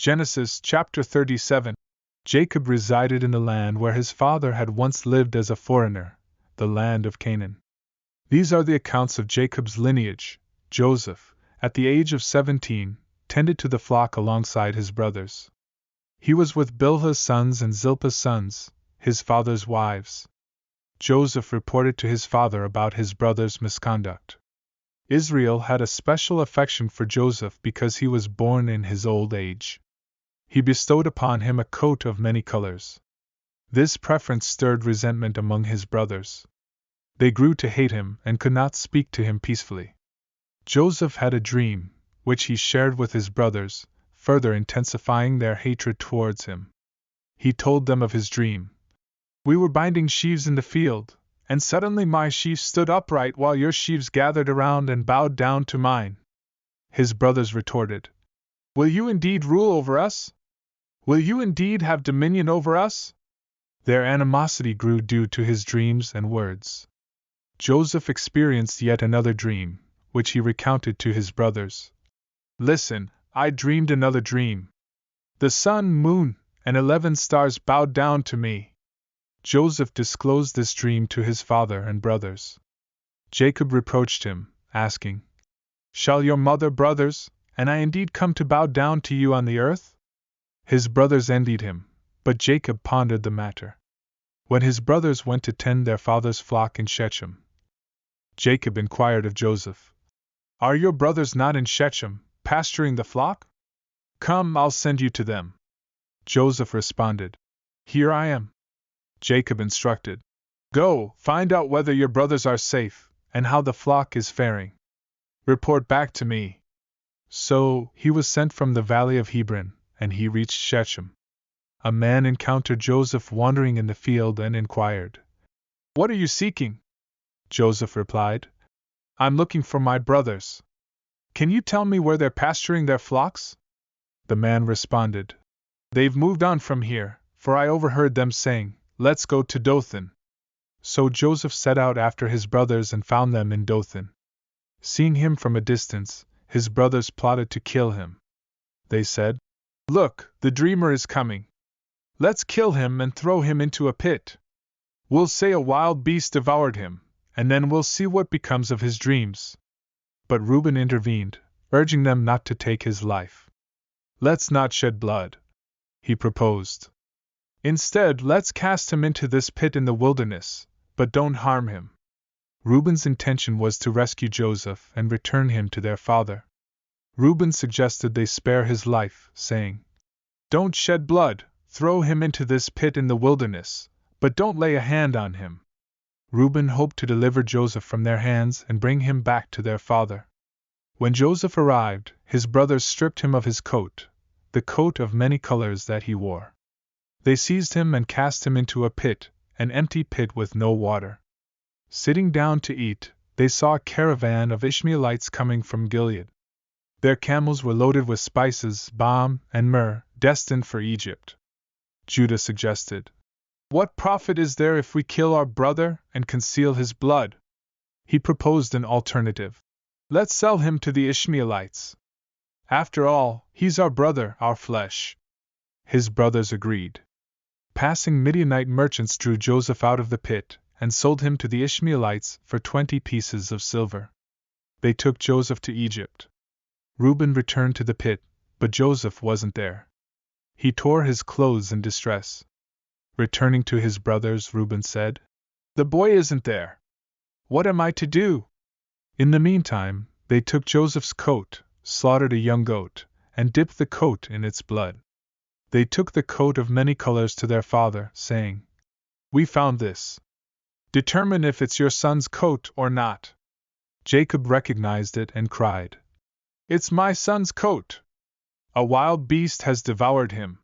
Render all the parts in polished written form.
Genesis chapter 37. Jacob resided in the land where his father had once lived as a foreigner, the land of Canaan. These are the accounts of Jacob's lineage. Joseph, at the age of 17, tended to the flock alongside his brothers. He was with Bilhah's sons and Zilpah's sons, his father's wives. Joseph reported to his father about his brother's misconduct. Israel had a special affection for Joseph because he was born in his old age. He bestowed upon him a coat of many colors. This preference stirred resentment among his brothers. They grew to hate him and could not speak to him peacefully. Joseph had a dream, which he shared with his brothers, further intensifying their hatred towards him. He told them of his dream. "We were binding sheaves in the field, and suddenly my sheaf stood upright while your sheaves gathered around and bowed down to mine." His brothers retorted, "Will you indeed rule over us? Will you indeed have dominion over us?" Their animosity grew due to his dreams and words. Joseph experienced yet another dream, which he recounted to his brothers. "Listen, I dreamed another dream. The sun, moon, and 11 stars bowed down to me." Joseph disclosed this dream to his father and brothers. Jacob reproached him, asking, "Shall your mother, brothers, and I indeed come to bow down to you on the earth?" His brothers envied him, but Jacob pondered the matter. When his brothers went to tend their father's flock in Shechem, Jacob inquired of Joseph, "Are your brothers not in Shechem, pasturing the flock? Come, I'll send you to them." Joseph responded, "Here I am." Jacob instructed, "Go, find out whether your brothers are safe, and how the flock is faring. Report back to me." So, he was sent from the valley of Hebron, and he reached Shechem. A man encountered Joseph wandering in the field and inquired, "What are you seeking?" Joseph replied, "I'm looking for my brothers. Can you tell me where they're pasturing their flocks?" The man responded, "They've moved on from here, for I overheard them saying, 'Let's go to Dothan.'" So Joseph set out after his brothers and found them in Dothan. Seeing him from a distance, his brothers plotted to kill him. They said, "Look, the dreamer is coming. Let's kill him and throw him into a pit. We'll say a wild beast devoured him, and then we'll see what becomes of his dreams." But Reuben intervened, urging them not to take his life. "Let's not shed blood," he proposed. "Instead, let's cast him into this pit in the wilderness, but don't harm him." Reuben's intention was to rescue Joseph and return him to their father. Reuben suggested they spare his life, saying, "Don't shed blood, throw him into this pit in the wilderness, but don't lay a hand on him." Reuben hoped to deliver Joseph from their hands and bring him back to their father. When Joseph arrived, his brothers stripped him of his coat, the coat of many colors that he wore. They seized him and cast him into a pit, an empty pit with no water. Sitting down to eat, they saw a caravan of Ishmaelites coming from Gilead. Their camels were loaded with spices, balm, and myrrh, destined for Egypt. Judah suggested, "What profit is there if we kill our brother and conceal his blood?" He proposed an alternative. "Let's sell him to the Ishmaelites. After all, he's our brother, our flesh." His brothers agreed. Passing Midianite merchants drew Joseph out of the pit and sold him to the Ishmaelites for 20 pieces of silver. They took Joseph to Egypt. Reuben returned to the pit, but Joseph wasn't there. He tore his clothes in distress. Returning to his brothers, Reuben said, "The boy isn't there. What am I to do?" In the meantime, they took Joseph's coat, slaughtered a young goat, and dipped the coat in its blood. They took the coat of many colors to their father, saying, "We found this. Determine if it's your son's coat or not." Jacob recognized it and cried, "It's my son's coat! A wild beast has devoured him.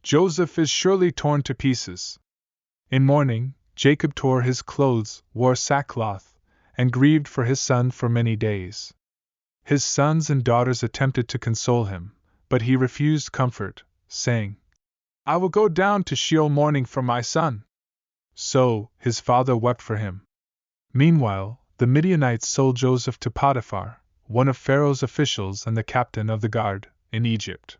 Joseph is surely torn to pieces." In mourning, Jacob tore his clothes, wore sackcloth, and grieved for his son for many days. His sons and daughters attempted to console him, but he refused comfort, saying, "I will go down to Sheol mourning for my son." So, his father wept for him. Meanwhile, the Midianites sold Joseph to Potiphar, one of Pharaoh's officials and the captain of the guard, in Egypt.